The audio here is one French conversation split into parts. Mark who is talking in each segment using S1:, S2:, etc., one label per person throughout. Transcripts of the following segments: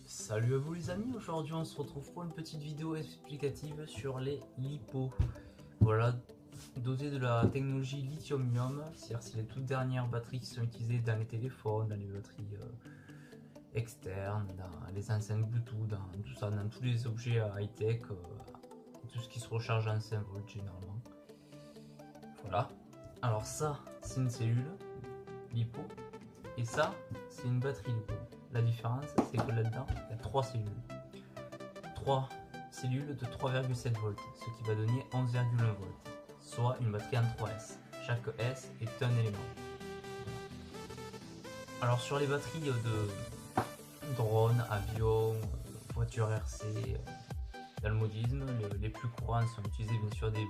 S1: Salut à vous les amis, aujourd'hui on se retrouve pour une petite vidéo explicative sur les LiPo. Voilà, dotés de la technologie lithium-ion, c'est-à-dire c'est les toutes dernières batteries qui sont utilisées dans les téléphones, dans les batteries externes, dans les enceintes Bluetooth, dans tout ça, dans tous les objets high-tech, tout ce qui se recharge en 5 volts généralement. Voilà, alors ça c'est une cellule LiPo et ça c'est une batterie LiPo. La différence, c'est que là-dedans, il y a 3 cellules. 3 cellules de 3,7 volts, ce qui va donner 11,1 volts, soit une batterie en 3S. Chaque S est un élément. Alors sur les batteries de drones, avions, voitures RC, dans le modisme, les plus courants sont utilisés bien sûr des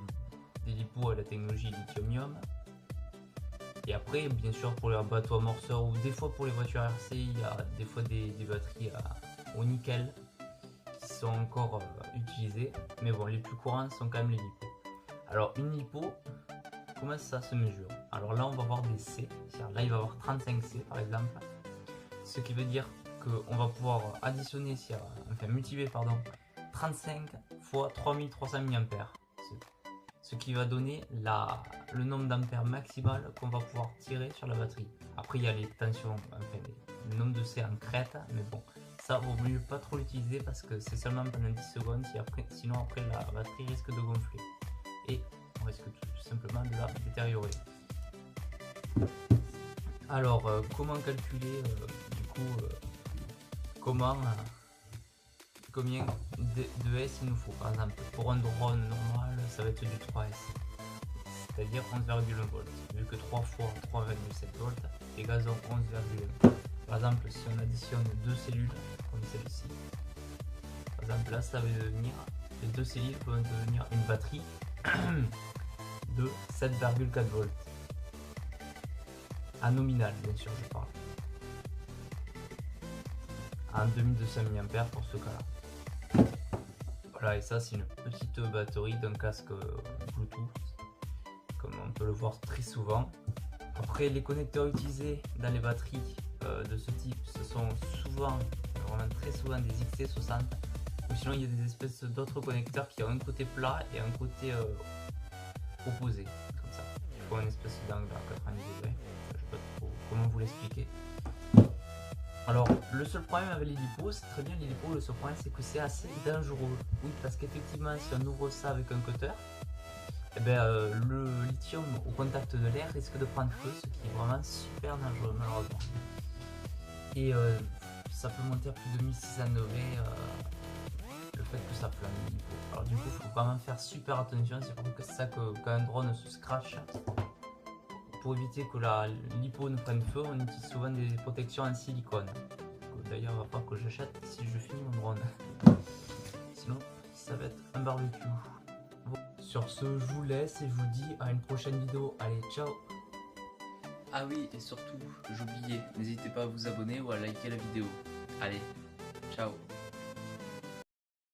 S1: LiPo à la technologie lithium-ion. Et après, bien sûr, pour les bateaux amorceurs ou des fois pour les voitures RC, il y a des fois des batteries au nickel qui sont encore utilisées. Mais bon, les plus courants sont quand même les LiPo. Alors, une LiPo, comment ça se mesure? Alors là, on va avoir des C. Là, il va y avoir 35 C par exemple. Ce qui veut dire qu'on va pouvoir additionner, multiplier 35 fois 3300 mAh. Ce qui va donner le nombre d'ampères maximal qu'on va pouvoir tirer sur la batterie. Après il y a les tensions, le nombre de C en crête, mais bon, ça vaut mieux pas trop l'utiliser parce que c'est seulement pendant 10 secondes, sinon après la batterie risque de gonfler et on risque tout simplement de la détériorer. Alors comment calculer combien de S il nous faut? Par exemple, pour un drone normal, ça va être du 3S, c'est-à-dire 11,1 volts, vu que 3 fois 3,7 volts égale 11,1. Par exemple, si on additionne deux cellules, comme celle-ci, par exemple là, ça va devenir, les deux cellules vont devenir une batterie de 7,4 volts. À nominal, bien sûr, je parle. À 2200 mAh pour ce cas-là. Voilà, et ça c'est une petite batterie d'un casque Bluetooth, comme on peut le voir très souvent. Après, les connecteurs utilisés dans les batteries de ce type, ce sont souvent, vraiment très souvent des XC60, ou sinon il y a des espèces d'autres connecteurs qui ont un côté plat et un côté opposé, comme ça. Il faut une espèce d'angle à 90 degrés, je sais pas trop comment vous l'expliquer. Alors, le seul problème avec les LiPo, c'est très bien les LiPo, le seul problème c'est que c'est assez dangereux. Oui, parce qu'effectivement, si on ouvre ça avec un cutter, eh ben, le lithium au contact de l'air risque de prendre feu, ce qui est vraiment super dangereux malheureusement. Et ça peut monter à plus de 1600 degrés, le fait que ça flamme les LiPo. Alors du coup, il faut vraiment faire super attention, c'est pour ça que quand un drone se scratch, pour éviter que la LiPo ne prenne feu, on utilise souvent des protections en silicone. D'ailleurs, il va falloir que j'achète si je finis mon drone. Sinon, ça va être un barbecue. Bon. Sur ce, je vous laisse et je vous dis à une prochaine vidéo. Allez, ciao!
S2: Ah oui, et surtout, j'oubliais, n'hésitez pas à vous abonner ou à liker la vidéo. Allez, ciao!